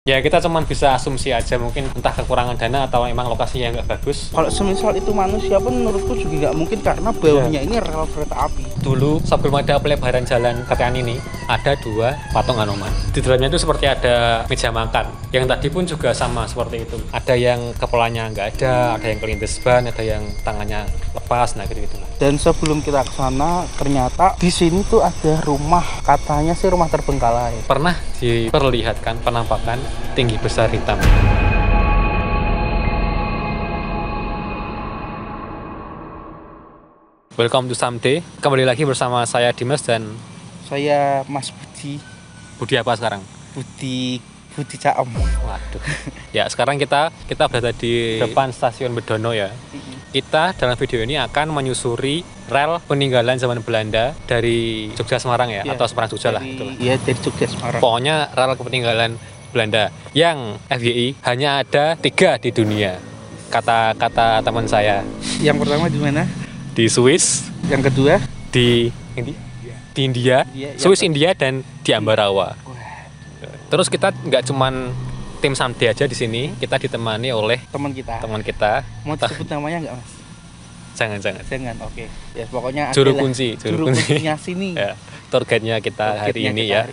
Ya kita cuman bisa asumsi aja, mungkin entah kekurangan dana atau emang lokasinya nggak bagus. Kalau semisal itu manusia pun menurutku juga nggak mungkin karena bawahnya ini rel kereta api. Dulu sebelum ada pelebaran jalan KTN ini, ada 2 patung Hanoman. Di dalamnya itu seperti ada meja makan. Yang tadi pun juga sama seperti itu. Ada yang kepalanya nggak ada yang kelindes ban, ada yang tangannya lepas, nah gitu-gitu lah. Dan sebelum kita ke sana, ternyata di sini tuh ada rumah, katanya sih rumah terbengkalai. Pernah diperlihatkan penampakan tinggi besar hitam. Welcome to Someday. Kembali lagi bersama saya Dimas dan Saya Mas Budi. Budi apa sekarang? Budi Caem. Waduh. Ya, sekarang kita berada di depan stasiun Bedono ya. Kita dalam video ini akan menyusuri rel peninggalan zaman Belanda dari Jogja Semarang ya, atau Semarang Jogja lah. Iya, dari Jogja Semarang. Pokoknya rel peninggalan Belanda yang FYI hanya ada 3 di dunia. Kata teman saya. Yang pertama di mana? Di Swiss. Yang kedua Di India, Swiss, India, dan di Ambarawa. Terus kita nggak cuman tim Someday aja di sini, kita ditemani oleh teman kita. Mau disebut namanya nggak, Mas? Jangan. Oke. Ya, pokoknya juru kuncinya sini. Ya, tour guide-nya kita hari ini ya.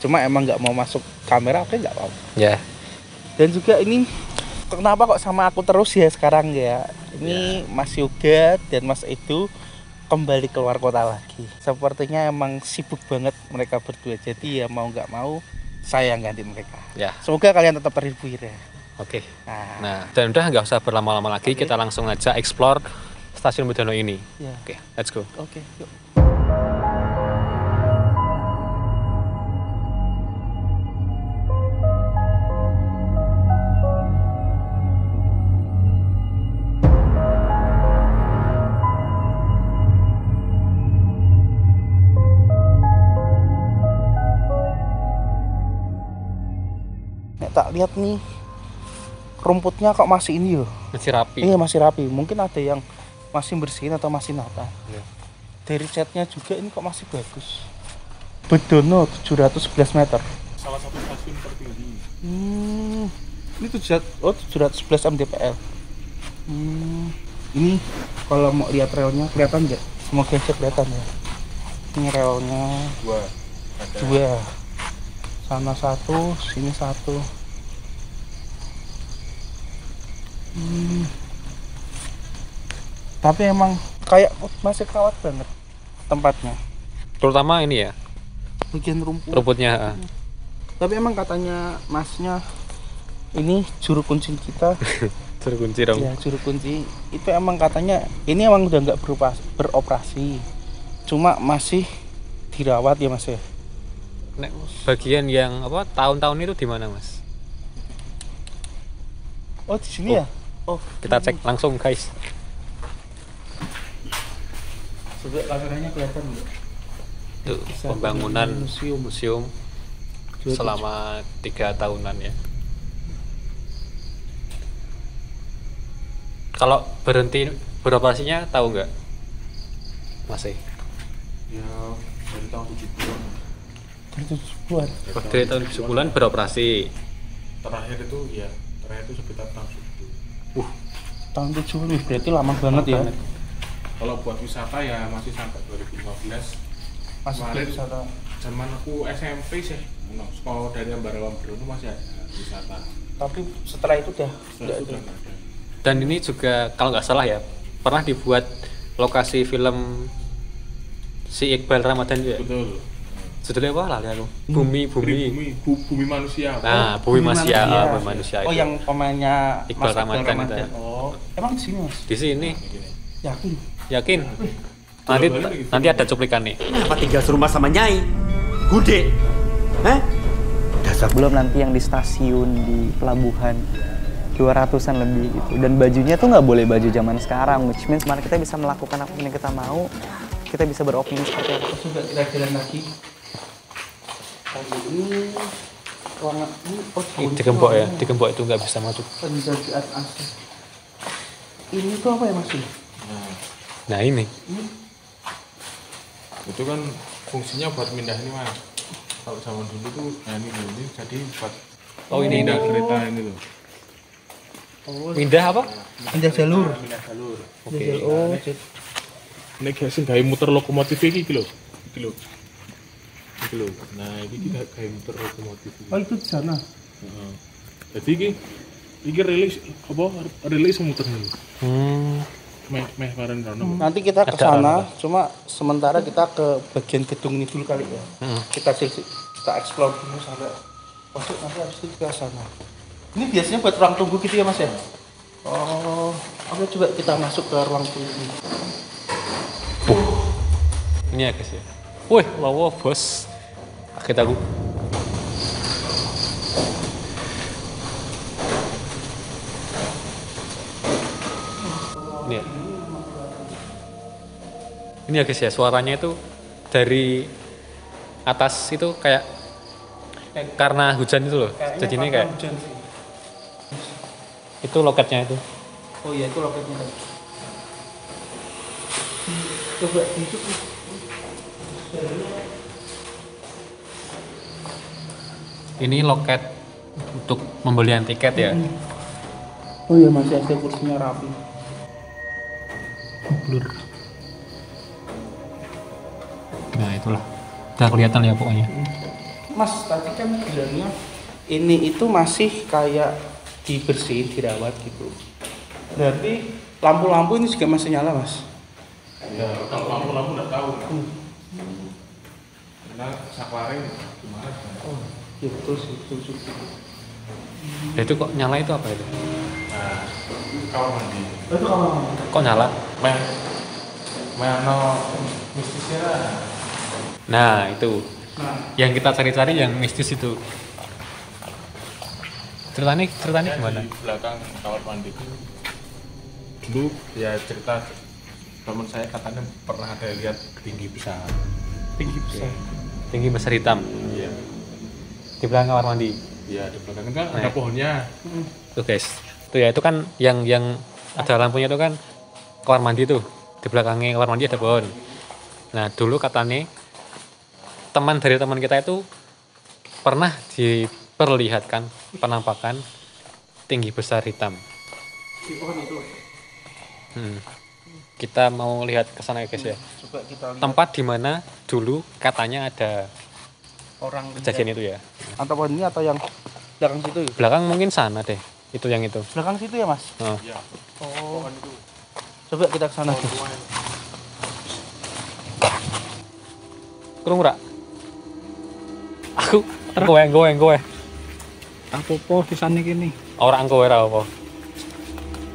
Cuma emang nggak mau masuk kamera, oke nggak apa-apa. Ya. Dan juga ini kenapa kok sama aku terus ya sekarang ya? Ini Mas Yoga dan Mas Edu kembali keluar kota lagi. Sepertinya emang sibuk banget mereka berdua. Jadi ya mau nggak mau saya yang ganti mereka. Ya. Semoga kalian tetap terhibur ya. Oke. Nah, dan udah nggak usah berlama-lama lagi, kita langsung aja explore stasiun Bedono ini. Ya. Oke, let's go. Oke, yuk. Tak lihat nih rumputnya kok masih ini loh. Masih rapi. Iya, masih rapi. Mungkin ada yang masih bersihin atau masih nata. Ya. Dari catnya juga ini kok masih bagus. Bedono 711 meter. Salah satu stasiun tertinggi. Ini 711 mdpl. Ini kalau mau lihat relnya kelihatan nggak? Semoga aja kelihatan ya. Ini relnya 2. Sana 1, sini 1. Tapi emang kayak masih kawat banget tempatnya. Terutama ini ya, Bagian rumputnya. Tapi emang katanya masnya ini juru kunci kita. Juru kunci dong. Ya, juru kunci itu emang katanya ini emang udah nggak beroperasi. Cuma masih dirawat ya, Mas ya. Nek, bagian yang apa tahun-tahun itu di mana, Mas? Oh, di sini ya? Oh, Kita cek langsung, guys. coba kameranya kelihatan nggak? Tuh, pembangunan museum selama 3 tahunan ya. Kalau berhenti beroperasinya tahu nggak? Masih. Ya, dari tahun 70-an. Dari 70-an. Dari tahun 70-an beroperasi. Terakhir itu sekitar tahun 70. Tahun 70 berarti lama banget ya. Kalau buat wisata ya masih sampai 2015. Masih Kemarin wisata. zaman aku SMP sih. Sekolah dari Ambarawa Bedono masih ada wisata. Tapi setelah itu udah Sudah nggak ada. Dan ini juga kalau nggak salah ya pernah dibuat lokasi film si Iqbal Ramadan juga. Betul. Judulnya apa lah aku? Bumi. Bumi manusia. Nah, Bumi manusia Oh, itu. yang pemainnya Iqbal Mas Ramadan itu. Oh, emang di sini, Mas? Di sini. Yakin? Nanti ada cuplikan nih. Kenapa tinggal serumah sama Nyai? Bude? Hah? Dasar Belum nanti yang di stasiun di pelabuhan 200-an lebih gitu. Dan bajunya tuh nggak boleh baju zaman sekarang, which means mana kita bisa melakukan apa yang kita mau, kita bisa beropini seperti apa. Coba kita jalan lagi. Ini ruangan ini Di gembok itu nggak bisa masuk. penjagaan asli. Ini tuh apa ya, Mas? Nah ini. Itu kan fungsinya buat mindah ini, Mas. Kalau zaman dulu tuh ini jadi buat Oh ini Pindah kereta ini loh. pindah apa? Pindah jalur. Oke. Oh, Ini kayak sing gawe muter lokomotif iki lho. Iki lho. Iki lho. Nah, iki gawe muter lokomotif. oh itu di sana. Heeh. Jadi iki rilis apa rilis muter nih. Meh bareng rono. Nanti kita ke sana, cuma sementara kita ke bagian gedung ini dulu kali ya. Kita explore dulu sampai masuk, nanti habis itu ke sana. Ini biasanya buat ruang tunggu gitu ya Mas ya? Oh, oke, coba kita masuk ke ruang tunggu. Ini ya guys ya. Wih, lawa bos. Kaget aku. Ini ya. Ini ya guys ya, suaranya itu dari atas itu kayak karena hujan itu loh. Jadi ini kayak itu loketnya itu. Oh iya, itu loketnya. Coba itu. Ini loket untuk pembelian tiket ya. Oh iya, masih ada kursinya rapi. Blur. Nah itulah, udah kelihatan ya pokoknya. Mas, tadi kan bilangnya ini itu masih kayak dibersihin, dirawat gitu. Berarti lampu-lampu ini juga masih nyala, Mas? Ya, kalau lampu-lampu enggak tahu. Karena saklarnya gimana? Oh, gitu sih, itu. Ya, itu kok nyala itu apa itu? Nah, kamar mandi. Itu kamar mandi. Kok nyala? Mana mistisnya? Nah itu, Nah, yang kita cari-cari yang mistis itu. Ceritanya gimana? Di belakang kamar mandi. Dulu ya cerita teman saya katanya pernah ada lihat tinggi besar. tinggi besar. Tinggi besar hitam Iya. di belakang kamar mandi. Iya, di belakang kan Nah. ada pohonnya. Tuh guys, tuh ya itu kan yang ada lampunya itu kan kamar mandi tuh. Di belakangnya kamar mandi ada pohon. Nah dulu katanya teman dari teman kita itu pernah diperlihatkan penampakan tinggi besar hitam. Di pohon itu. Kita mau lihat ke sana ya guys ya. Coba kita lihat Tempat di mana dulu katanya ada orang kejadian itu ya. Atau pohon ini atau yang belakang situ ya? Belakang mungkin sana deh. Itu yang itu. Belakang situ ya, Mas? Oh. Iya. Oh. Coba kita ke sana. Kurung ora? Aku gowe. Apa-apa di sana gini? Ora engko ora apa.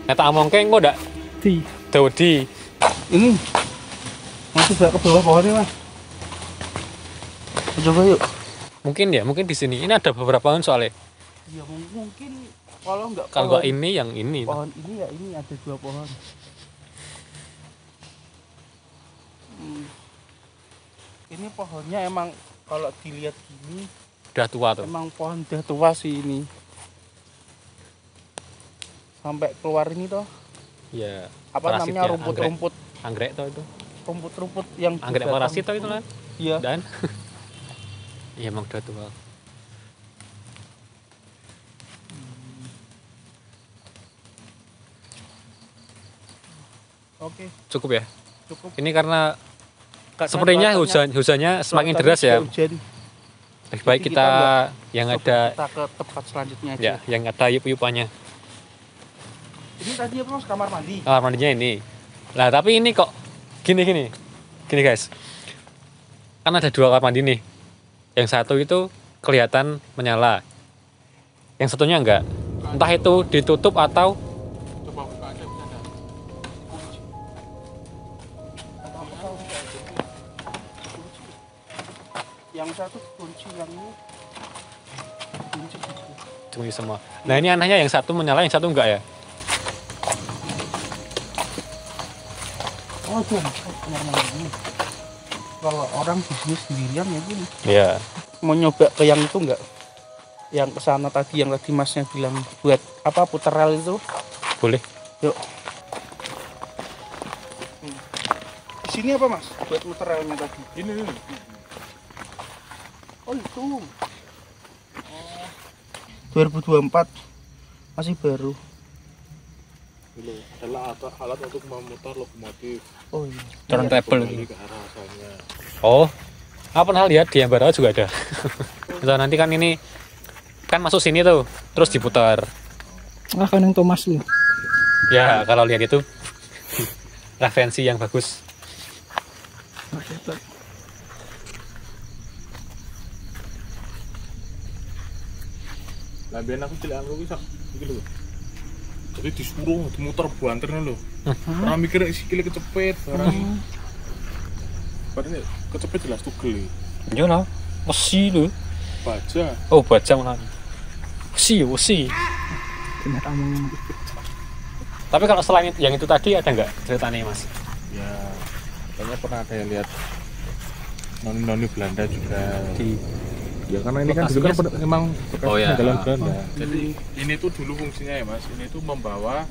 Nek tak omongke engko ndak Di. Dodi. Ini masih ke bawah pohonnya, Mas. Coba yuk. Mungkin di sini. Ini ada beberapa pohon soalnya. Ya mungkin kalau nggak Kalau nggak ini yang ini. pohon ini ya ini ada 2 pohon. Ini pohonnya emang kalau dilihat gini Udah tua tuh. emang pohon udah tua sih ini. Sampai keluar ini toh Ya. apa parasitnya, namanya rumput-rumput Anggrek toh itu. rumput-rumput yang Anggrek batang. parasit toh itu kan. Iya. Dan iya emang udah tua. Oke, Cukup ya. cukup. Ini karena Karena sepertinya kelihatannya- hujannya semakin kelihatannya deras ya. hujan. Lebih baik Jadi kita nggak- yang Coba ada kita ke tempat selanjutnya aja. ya, yang ada yup-yupannya. Ini tadi apa, Mas? Kamar mandi. Kamar mandinya ini. Lah tapi ini kok gini guys. Kan ada 2 kamar mandi nih. Yang satu itu kelihatan menyala. Yang satunya enggak. Entah itu ditutup atau Coba buka aja bisa ada. Yang satu kunci, yang ini kunci gitu. kunci semua. Nah ini anehnya yang satu menyala, yang satu enggak ya. Oh itu kamar mandi. Kalau orang bisnis sendirian ya gini. Iya. Mau nyoba ke yang itu enggak? Yang kesana tadi, yang tadi Masnya bilang buat apa, puter rel itu? Boleh. Yuk. Di sini apa, Mas? Buat muter relnya tadi. Ini. Oh itu. 2024 masih baru. Gitu. Adalah alat untuk memutar lokomotif. Oh iya. Turntable. Kembali ke arah asalnya. Oh, aku pernah lihat di Ambarawa juga ada. So, nanti kan ini kan masuk sini tuh, terus diputar. Ah kan yang Thomas lu. Ya, kalau lihat itu referensi yang bagus. Lah biyen aku cilik aku bisa iki lho. Jadi disuruh dimuter banter lho. Ora mikir sikile kecepet barang. Padahal kecepet jelas tugel. Yo lah, wesi lho. Baja. Oh, baca malah. Wesi. Benar omongin. Tapi kalau selain yang itu tadi ada nggak ceritanya, Mas? Ya, katanya pernah ada yang lihat noni Belanda juga Di ya karena ini kan dulu kan memang bekas Oh, ya. peninggalan Belanda. Jadi ini tuh dulu fungsinya ya Mas, ini tuh membawa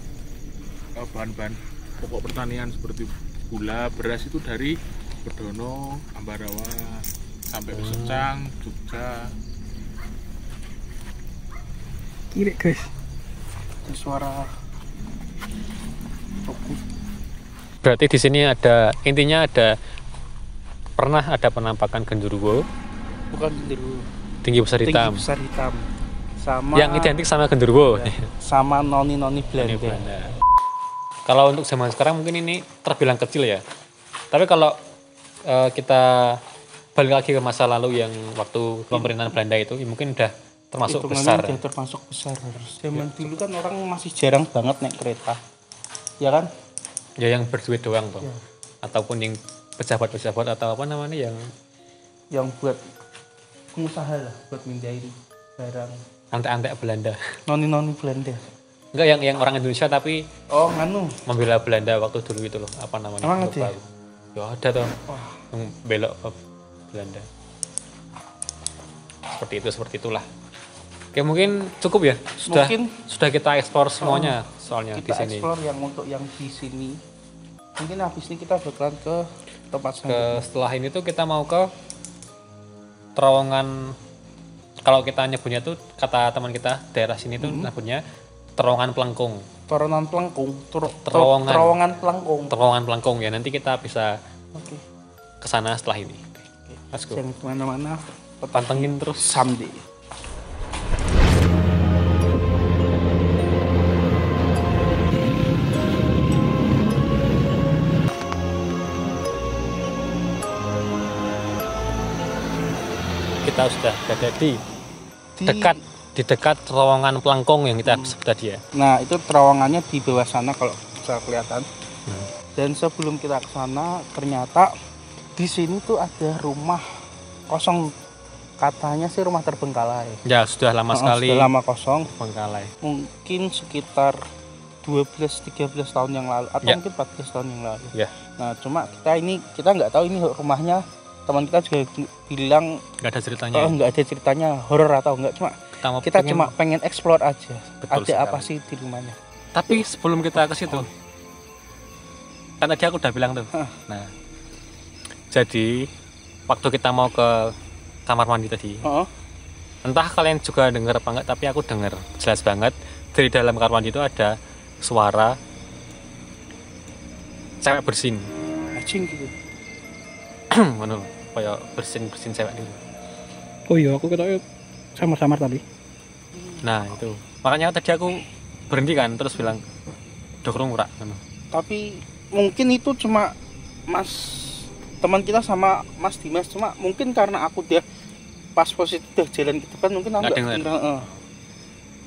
bahan-bahan pokok pertanian seperti gula, beras itu dari Bedono, Ambarawa sampai ke Secang, Jogja. Kiri guys. Ada suara berarti di sini ada intinya pernah ada penampakan genderuwo bukan dulu tinggi besar hitam. tinggi besar hitam sama Yang identik sama genderuwo. sama noni Belanda. Belanda. Kalau untuk zaman sekarang mungkin ini terbilang kecil ya. Tapi kalau kita balik lagi ke masa lalu yang waktu pemerintahan Belanda itu ya mungkin udah termasuk Hitungannya besar. udah termasuk besar. Zaman dulu kan orang masih jarang banget naik kereta, ya kan? Ya yang berduit doang toh. Ataupun yang pejabat-pejabat atau apa namanya Yang buat pengusaha lah, buat mindahin barang. antek-antek Belanda. Noni Belanda. Enggak yang orang Indonesia tapi Oh nganu, membela Belanda waktu dulu itu loh, apa namanya? Emang Lupa ada ya? aku. Ya ada toh. Yang belok ke Belanda. Seperti itulah. Oke, mungkin cukup ya. Sudah kita eksplor semuanya soalnya di kita sini. explore yang untuk yang di sini. Mungkin habis ini kita bakalan ke tempat Setelah ini tuh kita mau ke terowongan. Kalau kita nyebutnya tuh kata teman kita daerah sini tuh nyebutnya terowongan Pelengkung. Terowongan Pelengkung. Terowongan Pelengkung. Terowongan Pelengkung ya. Nanti kita bisa Oke. ke sana setelah ini. Let's go. Jangan kemana-mana. Pantengin terus. Someday. Kita sudah berada di dekat terowongan Pelengkung yang kita sebut tadi ya. Nah, itu terowongannya di bawah sana kalau bisa kelihatan. Dan sebelum kita ke sana, ternyata di sini tuh ada rumah kosong. Katanya sih rumah terbengkalai. Ya sudah lama sekali. Sudah lama kosong. Bengkalai. Mungkin sekitar 12-13 tahun yang lalu atau mungkin 14 tahun yang lalu. Ya. Nah, cuma kita nggak tahu ini rumahnya. Teman kita juga bilang Nggak ada ceritanya. nggak ada ceritanya horor atau enggak, cuma kita cuma pengen explore aja. Betul ada sekali. apa sih di rumahnya. Tapi sebelum kita ke situ, kan tadi aku udah bilang tuh. Nah, jadi waktu kita mau ke kamar mandi tadi, entah kalian juga dengar apa enggak, tapi aku dengar jelas banget dari dalam kamar mandi itu ada suara cewek bersin. Anjing gitu. Mana kayak bersin cewek gitu. Oh iya, aku ketemu samar-samar tadi. Nah itu makanya tadi aku berhenti kan, terus bilang dokrong ora. Tapi mungkin itu cuma teman kita sama Mas Dimas, cuma mungkin karena aku dia pas posisi udah jalan ke depan mungkin aku nggak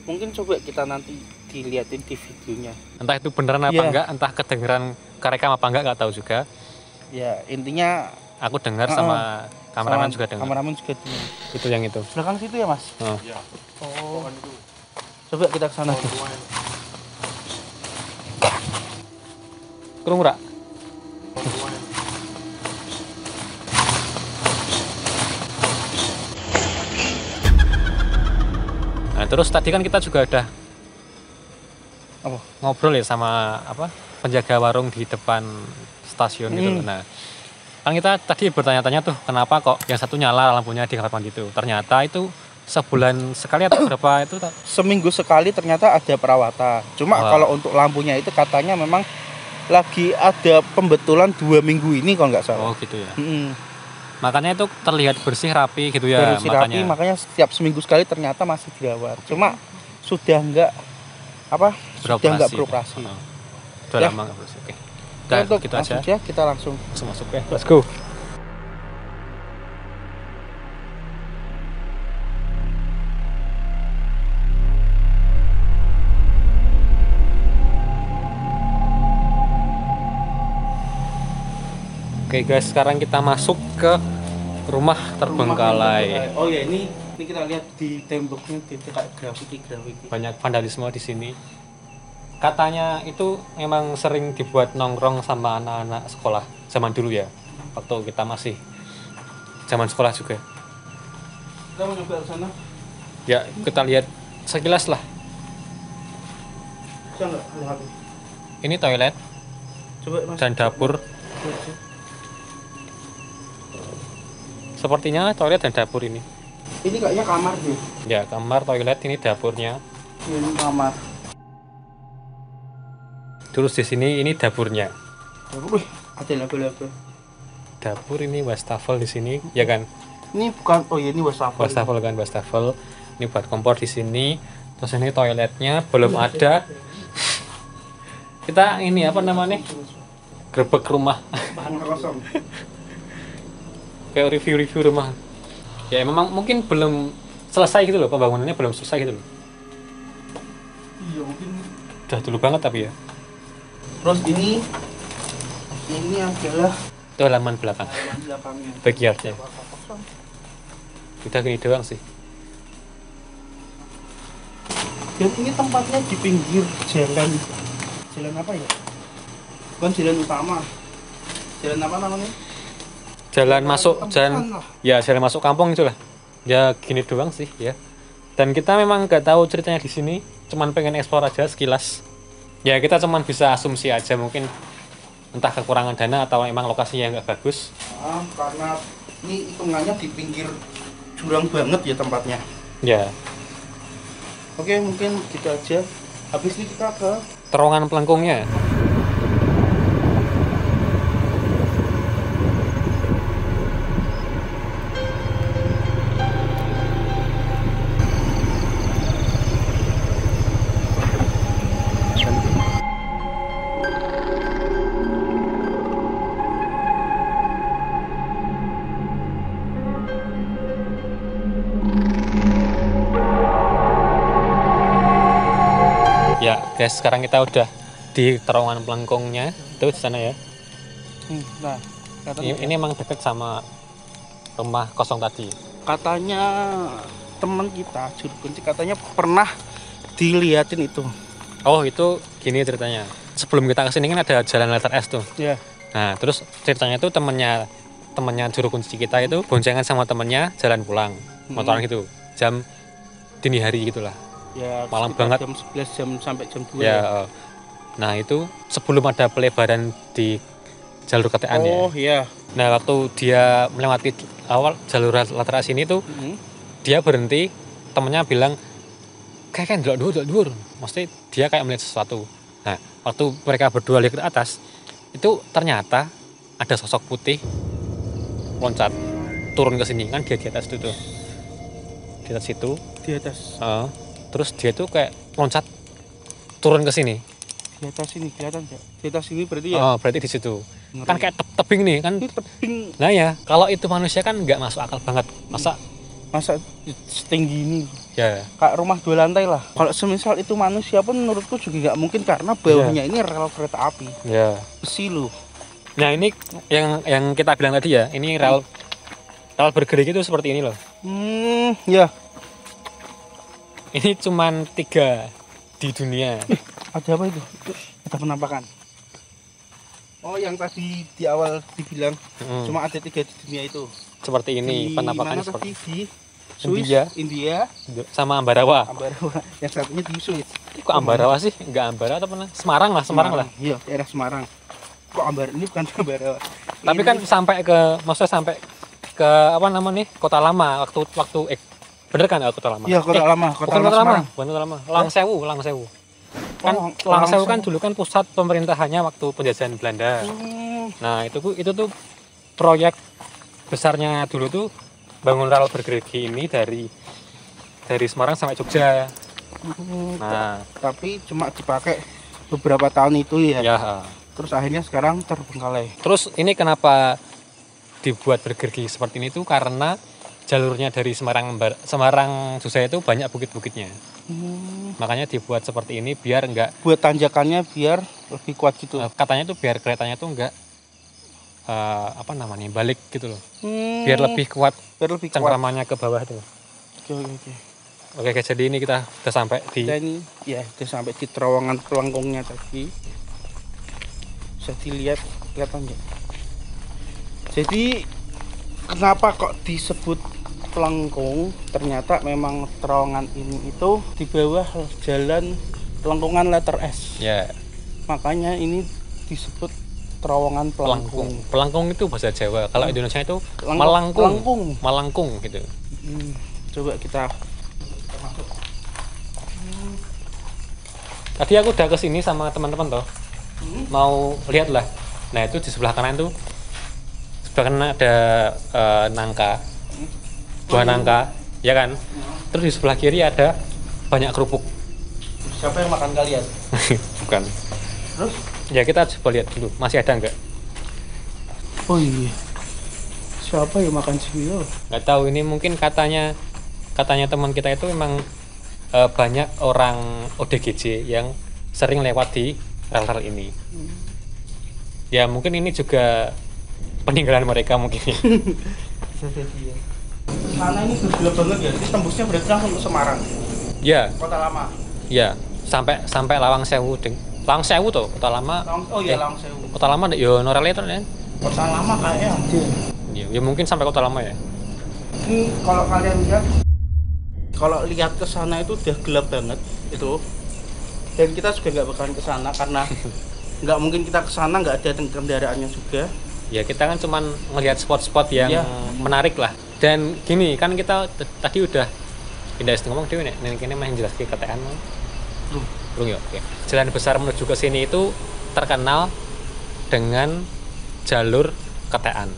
mungkin coba kita nanti diliatin di videonya. Entah itu beneran apa enggak, entah kedengeran kerekam apa enggak tahu juga. Ya intinya aku dengar sama kameramen juga dengar. Kameramen juga dengar. Itu yang itu. Belakang situ ya Mas? Ya. Oh. Coba kita ke sana. Krungu ora? Nah, terus tadi kan kita juga udah ngobrol ya sama penjaga warung di depan stasiun gitu. Nah, kan kita tadi bertanya-tanya tuh kenapa kok yang satu nyala lampunya di kamar mandi itu. Ternyata itu sebulan sekali atau berapa itu? Seminggu sekali ternyata ada perawatan. Cuma Wah. kalau untuk lampunya itu katanya memang lagi ada pembetulan 2 minggu ini kalau nggak salah. Oh gitu ya. Mm-mm. Makanya itu terlihat bersih rapi gitu ya. Bersih rapi, makanya setiap seminggu sekali ternyata masih dirawat. Cuma sudah nggak beroperasi. Oh. Udah Ya. lama nggak beroperasi. Oke. Nah, Udah untuk gitu langsung aja. aja kita langsung Masuk ya. Let's go. Oke guys, sekarang kita masuk ke rumah terbengkalai. Oh ya, ini kita lihat di temboknya kayak grafiti. Banyak vandalisme di sini. Katanya itu memang sering dibuat nongkrong sama anak-anak sekolah zaman dulu ya. Waktu kita masih zaman sekolah juga. Kita mau coba ke sana. Ya, kita lihat sekilas lah. Bisa nggak lihat? Ini toilet Coba Mas. dan dapur. Sepertinya toilet dan dapur ini. Ini kayaknya kamar deh. Ya, kamar, toilet, ini dapurnya. Ini kamar. Terus di sini ini dapurnya. Wih, ada label-label. Dapur ini wastafel di sini, ya kan? Ini bukan, oh ya ini wastafel. Wastafel kan, wastafel. Ini buat kompor di sini. Terus ini toiletnya belum ada. Kita ini apa namanya? Grebek rumah. Kamar kosong. Kayak review rumah. Ya memang mungkin belum selesai gitu loh, pembangunannya belum selesai gitu loh. Iya mungkin. Udah dulu banget tapi ya. Terus ini adalah Itu halaman belakang, halaman belakangnya. backyardnya. Udah gini doang sih. Dan ini tempatnya di pinggir jalan. Jalan apa ya? Bukan jalan utama. Jalan apa namanya? Jalan masuk, Tembusan jalan lah. ya jalan masuk kampung itulah. Ya gini doang sih ya. Dan kita memang nggak tahu ceritanya di sini, cuman pengen eksplor aja sekilas. Ya kita cuman bisa asumsi aja, mungkin entah kekurangan dana atau emang lokasinya nggak bagus. Karena ini hitungannya di pinggir jurang banget ya tempatnya. Ya, Oke, mungkin gitu aja. Habis ini kita ke terowongan pelengkungnya. Ya, guys, sekarang kita udah di terowongan pelengkungnya. Itu di sana ya. nah, Ini emang deket sama rumah kosong tadi. katanya teman kita juru kunci katanya pernah diliatin itu. Oh, itu gini ceritanya. Sebelum kita kesini kan ada jalan letter S tuh. Ya. Nah, terus ceritanya itu temennya juru kunci kita itu boncengan sama temennya jalan pulang motoran gitu jam dini hari gitulah. Ya, Malam sekitar banget. jam 11 jam sampai jam 2. Ya, nah itu sebelum ada pelebaran di jalur KTA ya. Oh iya. Nah, waktu dia melewati awal jalur letter S ini tuh dia berhenti, temennya bilang kayak delok dhuwur. Maksudnya dia kayak melihat sesuatu. Nah, waktu mereka berdua lihat ke atas, itu ternyata ada sosok putih loncat turun ke sini, kan dia di atas itu tuh. Di atas itu, Di atas. terus dia tuh kayak loncat turun ke sini. Di atas ini kelihatan enggak? Di atas ini berarti ya. Oh, berarti di situ. Ngeri. Kan kayak tebing nih kan. Ini tebing. Nah ya, kalau itu manusia kan nggak masuk akal banget. Masa setinggi ini? Ya, Kayak rumah 2 lantai lah. Kalau semisal itu manusia pun menurutku juga nggak mungkin karena bawahnya ini rel kereta api. ya. Besi loh. Nah, ini yang kita bilang tadi ya, ini rel bergerigi itu seperti ini loh. Ya. Ini cuman 3 di dunia. Ada apa itu? Ada penampakan. Oh, yang tadi di awal dibilang cuma ada 3 di dunia itu. Seperti ini Di penampakannya mana seperti tadi? Di Swiss, India. India, Sama Ambarawa. Ambarawa. Yang satunya di Swiss. Kok Ambarawa sih? Enggak Ambarawa atau mana? Semarang lah. Iya, daerah Semarang. Kok Ambar ini bukan Ambarawa. Tapi kan sampai ke maksudnya sampai ke apa namanya? Kota Lama waktu Bener kan Kota Lama? Iya, Kota Lama, Bukan Kota Lama, bukan Kota Lama. Langsewu. Kan Oh, Langsewu kan Langsewu. dulu kan pusat pemerintahannya waktu penjajahan Belanda. Nah, itu tuh proyek besarnya dulu tuh bangun rel bergerigi ini dari Semarang sampai Jogja. Nah, Tapi cuma dipakai beberapa tahun itu ya. ya. Terus akhirnya sekarang terbengkalai. Terus ini kenapa dibuat bergerigi seperti ini tuh karena jalurnya dari Semarang Jogja itu banyak bukit-bukitnya. Makanya dibuat seperti ini biar enggak Buat tanjakannya biar lebih kuat gitu. katanya tuh biar keretanya tuh enggak balik gitu loh. Biar lebih kuat biar lebih kuat. cengkramannya ke bawah tuh. Oke. Oke, jadi ini kita udah sampai di Kita ini ya udah sampai di terowongan pelengkungnya tadi. Bisa dilihat, kelihatan nggak? Jadi kenapa kok disebut pelengkung? Ternyata memang terowongan ini itu di bawah jalan pelengkungan letter S. ya Makanya ini disebut terowongan pelengkung. Pelangkung itu bahasa Jawa. Kalau Indonesia itu Pelengkung. Malangkung gitu. Coba kita Tadi aku udah kesini sama teman-teman toh. Mau lihat lah. Nah, itu di sebelah kanan tuh sebelah kanan ada nangka. Buah nangka, ya kan? Terus di sebelah kiri ada banyak kerupuk. siapa yang makan kalian? Bukan. Terus? Ya kita coba lihat dulu, masih ada nggak? Oh iya. Siapa yang makan cimil? Nggak tahu, ini mungkin katanya teman kita itu memang banyak orang ODGJ yang sering lewat di rel-rel ini. Ya mungkin ini juga peninggalan mereka mungkin. Bisa jadi ya. Sana ini gelap banget ya. Ini tembusnya berarti langsung ke Semarang. Ya, Kota Lama. ya sampai Lawang Sewu tuh, Kota Lama. Oh iya, Langsewu. Kota Lama yo norel itu kan. Kota Lama kayaknya ada. Ya mungkin sampai Kota Lama ya. Ini kalau kalian lihat, kalau lihat ke sana itu udah gelap banget itu. Dan kita juga nggak bakalan ke sana karena nggak mungkin kita ke sana nggak ada kendaraannya juga. Ya kita kan cuman ngelihat spot-spot yang Ya. menarik lah. Dan gini kan kita tadi udah pindah ngomong dewe nek kene mah jelas ke KTN. Belum ya. Oke. Jalan besar menuju ke sini itu terkenal dengan jalur ketean.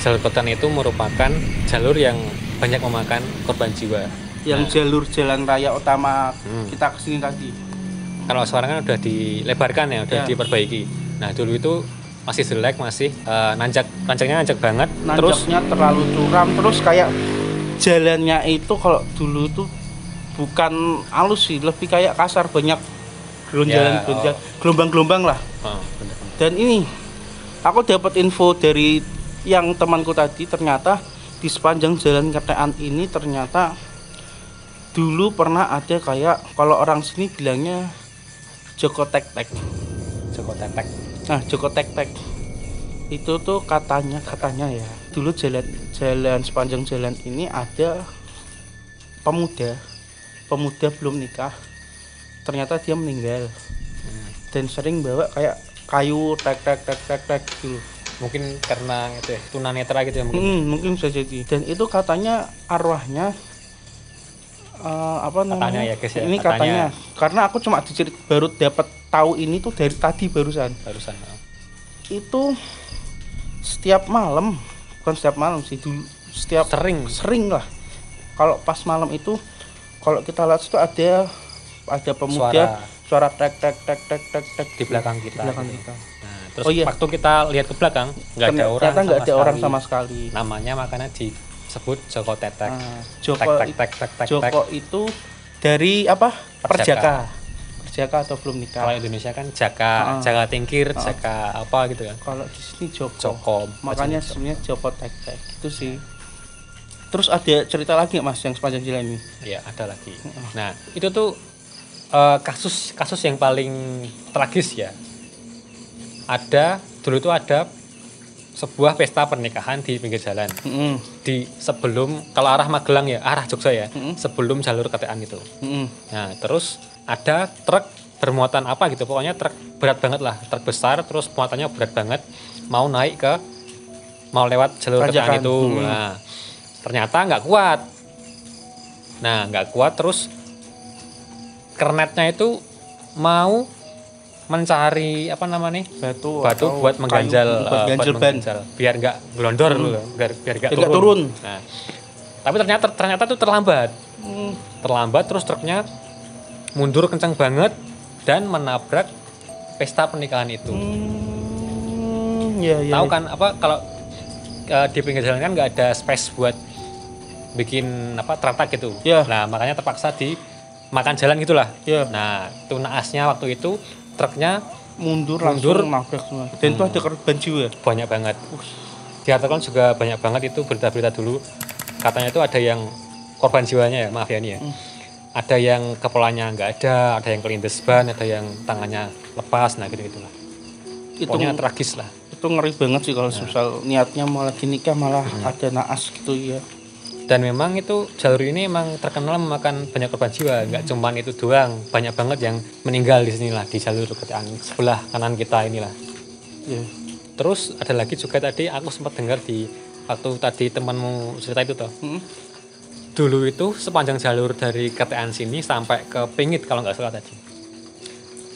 Jalur ketean itu merupakan jalur yang banyak memakan korban jiwa. Yang jalur jalan raya utama kita kesini tadi. Kalau sekarang kan udah dilebarkan ya, udah Ya. diperbaiki. Nah dulu itu masih jelek, masih nanjaknya nanjak banget. Terus Nanjaknya terlalu curam, terus kayak jalannya itu kalau dulu tuh bukan halus sih, lebih kayak kasar, banyak gelombang-gelombang lah. bener. Dan ini aku dapat info dari yang temanku tadi, ternyata di sepanjang jalan Ketean ini ternyata dulu pernah ada kayak kalau orang sini bilangnya Joko Tek-Tek. Joko Tetek. Nah, Joko Tek-Tek itu tuh katanya ya dulu jalan sepanjang jalan ini ada pemuda belum nikah, ternyata dia meninggal dan sering bawa kayak kayu tek gitu. Mungkin karena itu ya, tunanetra gitu ya mungkin. Mungkin bisa jadi. Dan itu katanya arwahnya apa namanya? Katanya ya, guys ya, ini katanya. katanya. Karena aku cuma baru dapat tahu ini tuh dari tadi barusan. Itu setiap malam, bukan setiap malam sih, dulu setiap sering lah. Kalau pas malam itu kalau kita lihat itu ada pemuda suara tek di belakang kita. kita. Nah, terus waktu kita lihat ke belakang nggak ada orang. Ternyata nggak ada orang sama sekali. Namanya makanya disebut Joko Tetek. Nah, tek. Joko itu dari apa? Perjaka atau belum nikah. Kalau Indonesia kan Jaka Tingkir, Jaka apa gitu kan. Kalau di sini Joko. Makanya sebenarnya Joko Tek-Tek itu sih. Terus ada cerita lagi nggak Mas yang sepanjang jalan ini? Iya, ada lagi. Nah, itu tuh kasus yang paling tragis ya. Dulu tuh ada sebuah pesta pernikahan di pinggir jalan. Di sebelum, kalau arah Magelang ya, arah Jogja ya, sebelum jalur Ketean itu. Nah, terus ada truk bermuatan apa gitu, pokoknya truk berat banget lah, truk besar, terus muatannya berat banget, mau lewat jalur Ketean itu. Nah, ternyata nggak kuat. Nah, nggak kuat, terus kernetnya itu mau mencari apa namanya batu batu buat mengganjal, buat ganjel ban. biar nggak gelondor dulu, biar nggak Nggak turun. turun. Nah, tapi ternyata tuh terlambat, terus truknya mundur kencang banget dan menabrak pesta pernikahan itu. Iya, iya. Tahu kan apa kalau di pinggir jalan kan nggak ada space buat bikin apa teratak gitu. Iya. Nah, makanya terpaksa di makan jalan gitulah. Iya. Nah, itu naasnya waktu itu truknya mundur mundur. langsung nabrak semua. Dan itu ada korban jiwa. banyak banget. Di artikel juga banyak banget itu berita-berita dulu. Katanya itu ada yang korban jiwanya ya, maaf ya ini ya. Ada yang kepalanya nggak ada yang kelindes ban, ada yang tangannya lepas, nah gitu-gitulah. Itu Pokoknya tragis lah. itu ngeri banget sih kalau misal niatnya mau lagi nikah malah ada naas gitu ya. Dan memang itu jalur ini emang terkenal memakan banyak korban jiwa, nggak cuman itu doang, banyak banget yang meninggal di sinilah di jalur KTA sebelah kanan kita inilah. Iya. Terus ada lagi juga tadi aku sempat dengar di waktu tadi temanmu cerita itu toh. Dulu itu sepanjang jalur dari KTA sini sampai ke Pingit kalau nggak salah tadi.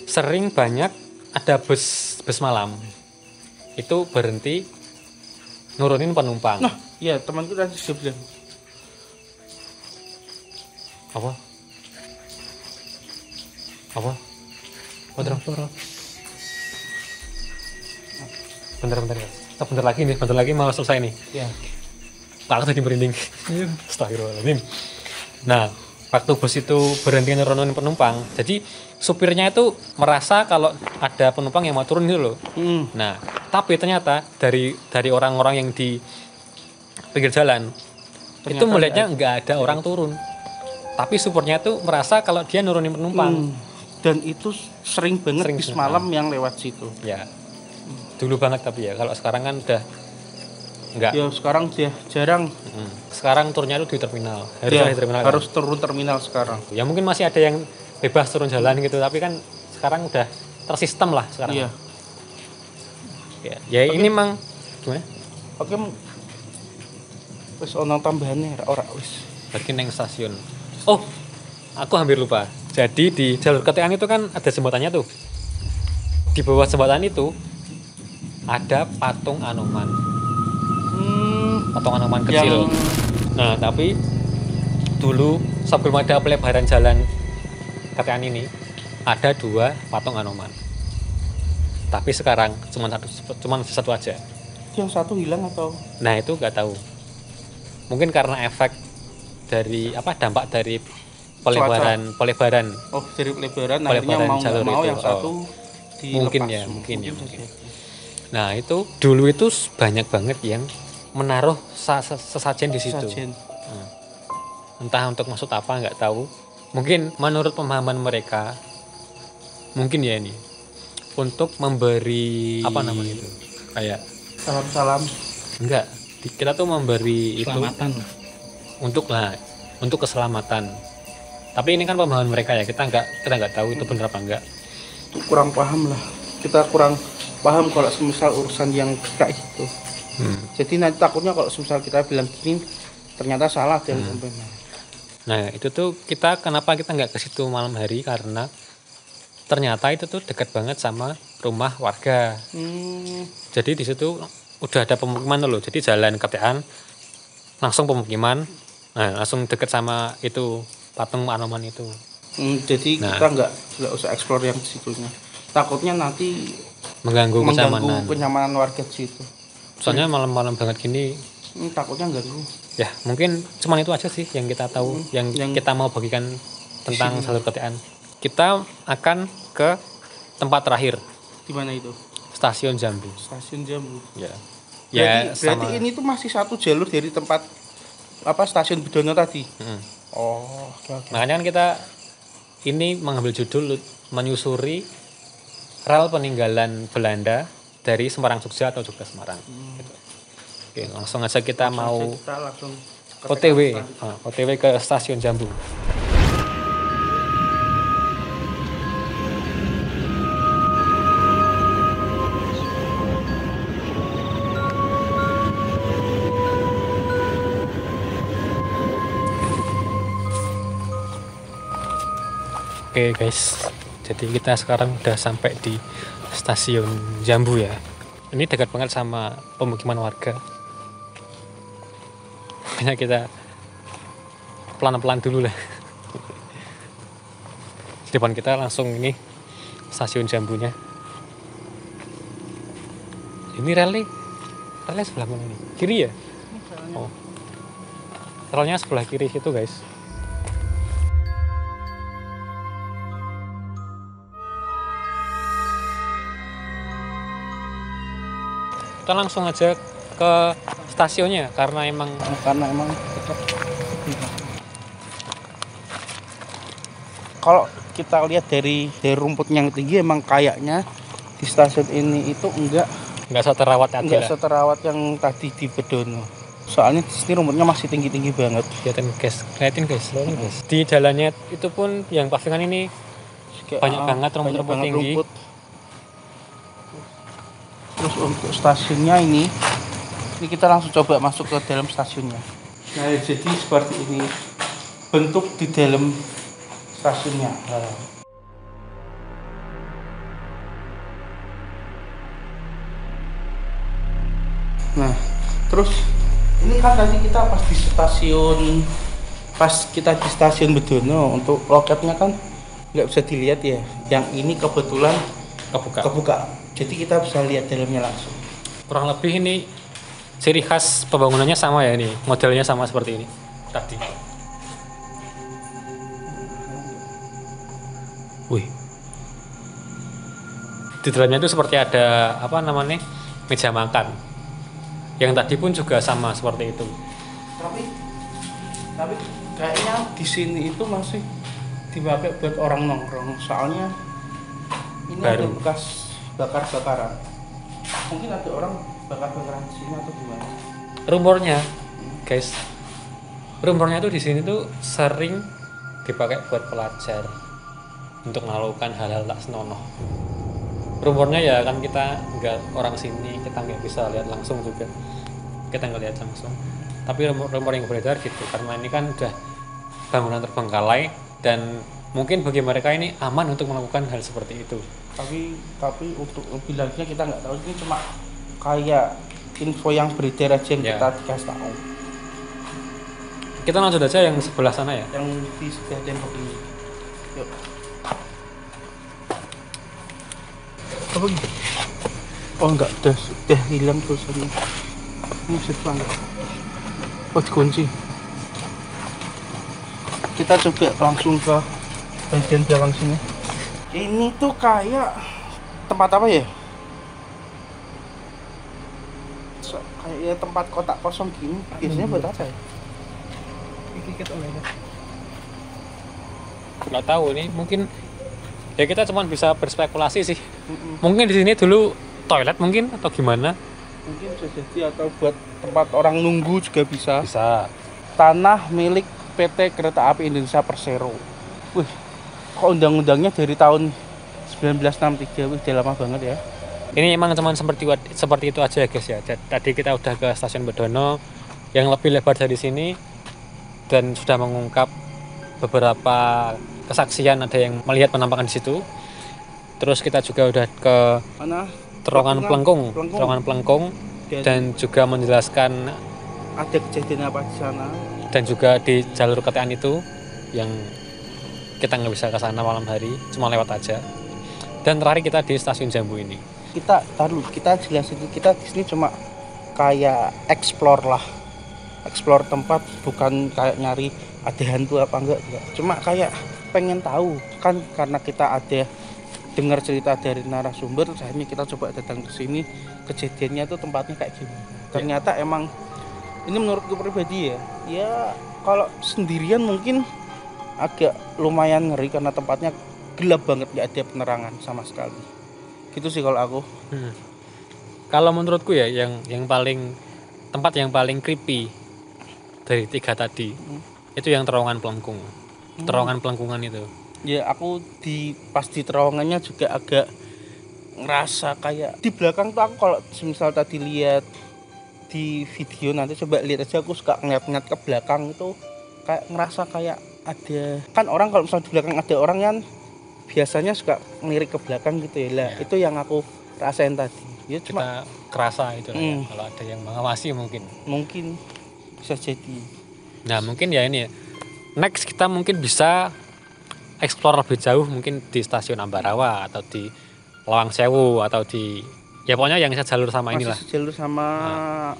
Sering banyak ada bus malam. Itu berhenti nurunin penumpang. Nah, iya temanku tadi sudah bilang. Apa? Bentar ya. Bentar lagi mau selesai nih. Iya. Tak tadi merinding. Astagfirullahaladzim. Nah, waktu bus itu berhenti nurunin penumpang, jadi supirnya itu merasa kalau ada penumpang yang mau turun gitu loh. Nah, tapi ternyata dari orang-orang yang di pinggir jalan itu melihatnya nggak ada orang turun. Tapi supirnya itu merasa kalau dia nurunin penumpang. Dan itu sering banget bis malam yang lewat situ. Ya, dulu banget tapi ya. Kalau sekarang kan udah enggak. Ya sekarang dia jarang. Sekarang turunnya itu di terminal. Ya, Di terminal. harus turun terminal sekarang. Ya mungkin masih ada yang bebas turun jalan gitu, tapi kan sekarang udah tersistem lah sekarang. Iya. Ya ini memang gimana? Oke. Wis ono tambahane ora wis. Bagi neng stasiun. Oh, aku hampir lupa. Jadi di jalur KTA itu kan ada jembatannya tuh. Di bawah jembatan itu ada patung Anoman. Patung Anoman kecil. Nah, tapi dulu sebelum ada pelebaran jalan KTA ini ada 2 patung Anoman. Tapi sekarang cuma satu aja. Yang satu hilang atau? Nah, itu nggak tahu. Mungkin karena efek dari dampak dari pelebaran. Oh, dari pelebaran akhirnya mau jalur mau itu. yang satu dilepas. Mungkin ya. Nah, itu dulu itu banyak banget yang menaruh sesajen di situ. Entah untuk maksud apa nggak tahu. Mungkin menurut pemahaman mereka, mungkin ya ini untuk memberi apa namanya itu kayak salam-salam. Enggak, kita tuh memberi Keselamatan. itu untuk keselamatan. Tapi ini kan pemahaman mereka ya, kita nggak tahu itu benar apa enggak. Itu kurang paham lah. Kita kurang paham kalau semisal urusan yang kayak gitu. Jadi nanti takutnya kalau semisal kita bilang gini ternyata salah dan sampai. Nah, itu tuh kenapa kita nggak ke situ malam hari, karena ternyata itu tuh dekat banget sama rumah warga. Jadi di situ udah ada pemukiman loh. Jadi jalan KTA langsung pemukiman. Nah, langsung dekat sama itu patung Anoman itu. Jadi kita nggak usah eksplor yang situnya. Takutnya nanti mengganggu kenyamanan warga di situ. Soalnya malam-malam banget gini. Takutnya ganggu. Ya, mungkin cuman itu aja sih yang kita tahu, yang kita mau bagikan tentang jalur KTA. Kita akan ke tempat terakhir. Di mana itu? Stasiun Jambu. Stasiun Jambu. Ya. Berarti ini tuh masih satu jalur dari tempat stasiun Bedono tadi. Oh, okay. Makanya kan kita ini mengambil judul menyusuri rel peninggalan Belanda dari Semarang Jogja atau Jogja Semarang. Gitu. Oke, langsung aja kita langsung OTW ke stasiun Jambu. Oke guys, jadi kita sekarang udah sampai di stasiun Jambu ya. Ini dekat banget sama pemukiman warga. Makanya kita pelan-pelan dulu lah. Di depan kita langsung ini stasiun Jambunya. Ini relnya sebelah mana nih? Kiri ya? Oh, relnya sebelah kiri situ guys. Kita langsung aja ke stasiunnya karena emang dekat. Kalau kita lihat dari rumputnya yang tinggi, emang kayaknya di stasiun ini itu enggak seterawat tadi lah. seterawat yang tadi di Bedono. Soalnya di sini rumputnya masih tinggi guys. Lihatin guys. Di jalannya itu pun yang pavingan ini banyak banget rumput tinggi. Terus untuk stasiunnya ini kita langsung coba masuk ke dalam stasiunnya. Nah, jadi seperti ini bentuk di dalam stasiunnya. Nah, terus ini kan tadi kita pas kita di stasiun Bedono, untuk loketnya kan nggak bisa dilihat ya. Yang ini kebetulan kebuka. Jadi kita bisa lihat dalamnya langsung. Kurang lebih ini ciri khas pembangunannya sama ya, ini modelnya sama seperti ini tadi. Wih, di dalamnya itu seperti ada meja makan. Yang tadi pun juga sama seperti itu. Tapi kayaknya di sini itu masih dipakai buat orang nongkrong. Soalnya ini baru. ada bekas bakar-bakaran. Mungkin ada orang bakar-bakaran di sini atau gimana? Rumornya tuh di sini tuh sering dipakai buat pelajar untuk melakukan hal-hal tak senonoh. Rumornya ya kan, kita nggak orang sini, kita nggak bisa lihat langsung juga. Kita nggak lihat langsung. Tapi rumor yang beredar gitu, karena ini kan udah bangunan terbengkalai dan mungkin bagi mereka ini aman untuk melakukan hal seperti itu. Tapi untuk lebih lanjutnya kita nggak tahu, ini cuma kayak info yang beredar aja yang kita dikasih tahu. Kita lanjut aja yang sebelah sana ya. Yang di sebelah tembok ini. Yuk. Apa gitu? Oh enggak, udah hilang tulisannya. Ini bisa enggak? Oh, dikunci. Kita coba langsung ke bagian belakang sini. Ini tuh kayak tempat apa ya? Kayak tempat kotak kosong gini. Biasanya buat apa ya? Nggak tahu, ini mungkin ya kita cuma bisa berspekulasi sih. Mungkin di sini dulu toilet mungkin atau gimana? Mungkin bisa jadi, atau buat tempat orang nunggu juga bisa. Tanah milik PT Kereta Api Indonesia Persero. Wih, kok undang-undangnya dari tahun 1963, wih, udah lama banget ya. Ini emang cuma seperti itu aja ya guys ya. Tadi kita udah ke stasiun Bedono yang lebih lebar dari sini dan sudah mengungkap beberapa kesaksian, ada yang melihat penampakan di situ. Terus kita juga udah ke terowongan Pelengkung dan juga menjelaskan ada kejadian apa di sana. Dan juga di jalur KTA itu yang kita nggak bisa ke sana malam hari, cuma lewat aja. Dan terakhir kita di stasiun Jambu ini. Kita jelasin, kita di sini cuma kayak explore tempat, bukan kayak nyari ada hantu apa enggak. Cuma kayak pengen tahu kan, karena kita ada dengar cerita dari narasumber, akhirnya kita coba datang ke sini. Kejadiannya tuh tempatnya kayak gimana. Ternyata emang ini menurutku pribadi ya kalau sendirian mungkin agak lumayan ngeri karena tempatnya gelap banget, nggak ada penerangan sama sekali. Gitu sih kalau aku. Kalau menurutku ya yang tempat yang paling creepy dari tiga tadi itu yang terowongan Pelengkung. Terowongan Pelengkungan itu. Ya aku pas di terowongannya juga agak ngerasa kayak di belakang tuh, aku kalau misal tadi lihat di video, nanti coba lihat aja, aku suka ngeliat ke belakang itu kayak ngerasa kayak ada, kan orang kalau misalnya di belakang ada orang kan biasanya suka ngelirik ke belakang gitu ya lah. Itu yang aku rasain tadi ya, cuma Kita kerasa itu lah ya, kalau ada yang mengawasi mungkin bisa jadi. Nah mungkin ya ini next kita mungkin bisa explore lebih jauh mungkin di stasiun Ambarawa atau di Lawang Sewu atau di ya pokoknya yang sejalur sama inilah, masih sejalur sama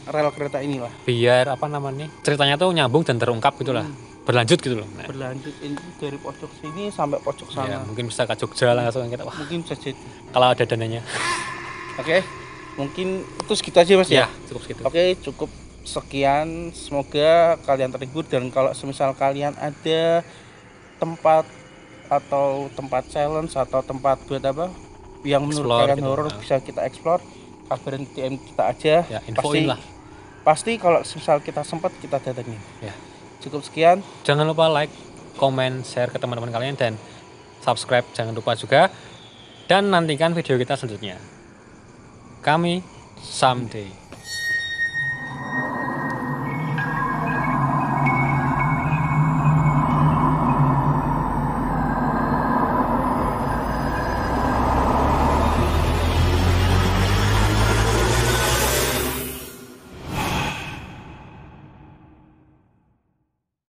rel kereta inilah, biar apa namanya ceritanya tuh nyambung dan terungkap gitulah, berlanjut gitu loh. Nah, berlanjut ini dari pojok sini sampai pojok sana. ya, mungkin bisa ke Jogja langsung kita, wah Mungkin bisa jadi. kalau ada dananya. Oke, mungkin itu segitu aja Mas ya. Ya cukup segitu. Oke, cukup sekian. Semoga kalian terhibur, dan kalau semisal kalian ada tempat atau tempat challenge atau tempat buat apa yang menurut Explore kalian gitu. horor bisa kita explore, kabarin DM kita aja. Ya, infoin lah. Pasti kalau semisal kita sempat kita datengin. Ya. Cukup sekian. Jangan lupa like, comment, share ke teman-teman kalian, dan subscribe jangan lupa juga, dan nantikan video kita selanjutnya. Kami someday.